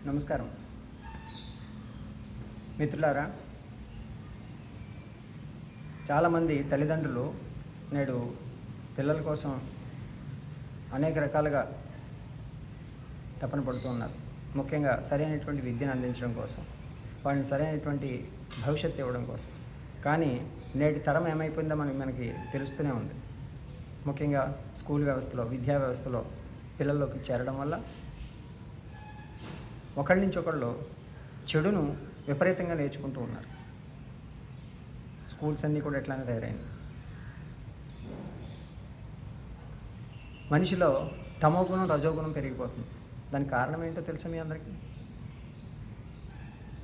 నమస్కారం మిత్రులారా. చాలామంది తల్లిదండ్రులు నేడు పిల్లల కోసం అనేక రకాలుగా తపన పడుతూ ఉన్నారు. ముఖ్యంగా సరైనటువంటి విద్యను అందించడం కోసం, వాళ్ళని సరైనటువంటి భవిష్యత్తు ఇవ్వడం కోసం. కానీ నేటి తరం ఏమైపోయిందో మనకి తెలుస్తూనే ఉంది. ముఖ్యంగా స్కూల్ వ్యవస్థలో, విద్యా వ్యవస్థలో పిల్లల్లోకి చేరడం వల్ల ఒకళ్ళ నుంచి ఒకళ్ళు చెడును విపరీతంగా నేర్చుకుంటూ ఉన్నారు. స్కూల్స్ అన్నీ కూడా ఎట్లానే తయారైంది. మనిషిలో తమోగుణం, రజోగుణం పెరిగిపోతుంది. దానికి కారణం ఏంటో తెలుసా మీ అందరికీ?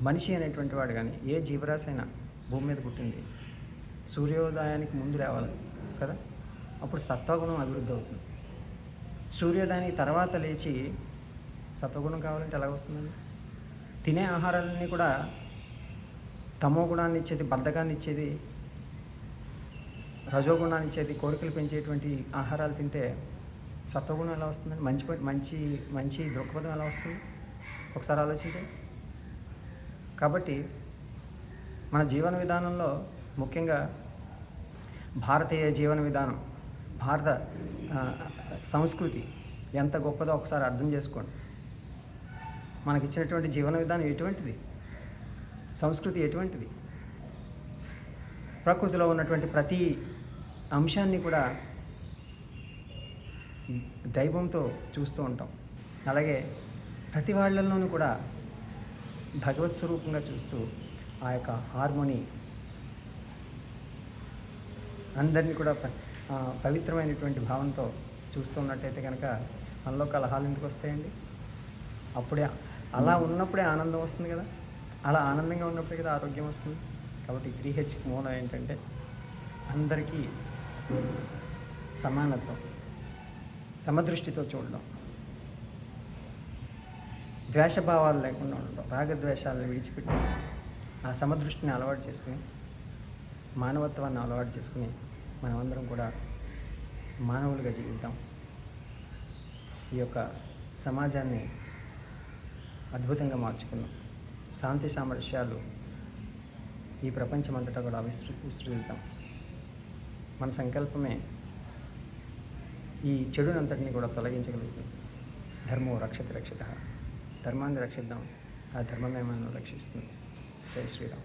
మనిషి అనేటువంటి వాడు కానీ ఏ జీవరాశి అయినా భూమి మీద పుట్టింది సూర్యోదయానికి ముందు లేవాలి కదా. అప్పుడు సత్వగుణం అభివృద్ధి అవుతుంది. సూర్యోదయానికి తర్వాత లేచి సత్వగుణం కావాలంటే ఎలా వస్తుందండి? తినే ఆహారాలన్నీ కూడా తమో గుణాన్ని ఇచ్చేది, బద్ధకాన్ని ఇచ్చేది, రజోగుణాన్ని ఇచ్చేది, కోరికలు పెంచేటువంటి ఆహారాలు తింటే సత్వగుణం ఎలా వస్తుందండి? మంచి మంచి దృక్పథం ఎలా వస్తుంది? ఒకసారి ఆలోచించండి. కాబట్టి మన జీవన విధానంలో ముఖ్యంగా భారతీయ జీవన విధానం, భారత సంస్కృతి ఎంత గొప్పదో ఒకసారి అర్థం చేసుకోండి. మనకిచ్చినటువంటి జీవన విధానం ఎటువంటిది, సంస్కృతి ఎటువంటిది, ప్రకృతిలో ఉన్నటువంటి ప్రతి అంశాన్ని కూడా దైవంతో చూస్తూ ఉంటాం. అలాగే ప్రతి వాళ్ళల్లోనూ కూడా భగవత్ స్వరూపంగా చూస్తూ ఆ యొక్క హార్మోనీ అందరినీ కూడా పవిత్రమైనటువంటి భావంతో చూస్తున్నట్టయితే కనుక మనలో కలహాలు ఎందుకు వస్తాయండి? అప్పుడే అలా ఉన్నప్పుడే ఆనందం వస్తుంది కదా. అలా ఆనందంగా ఉన్నప్పుడే కదా ఆరోగ్యం వస్తుంది. కాబట్టి 3H మూలం ఏంటంటే అందరికీ సమానత్వం, సమదృష్టితో చూడడం, ద్వేషభావాలు లేకుండా ఉండడం, రాగద్వేషాలను విడిచిపెట్టి ఆ సమదృష్టిని అలవాటు చేసుకుని, మానవత్వాన్ని అలవాటు చేసుకుని మనమందరం కూడా మానవులుగా జీవిద్దాం. ఈ యొక్క సమాజాన్ని అద్భుతంగా మార్చుకున్నాం. శాంతి సామరస్యాలు ఈ ప్రపంచమంతటా కూడా విస్తృతిద్దాం. మన సంకల్పమే ఈ చెడునంతటిని కూడా తొలగించగలుగుతుంది. ధర్మో రక్షతి రక్షితః. ధర్మాన్ని రక్షిద్దాం, ఆ ధర్మమే మనల్ని రక్షిస్తుంది. జై శ్రీరామ్.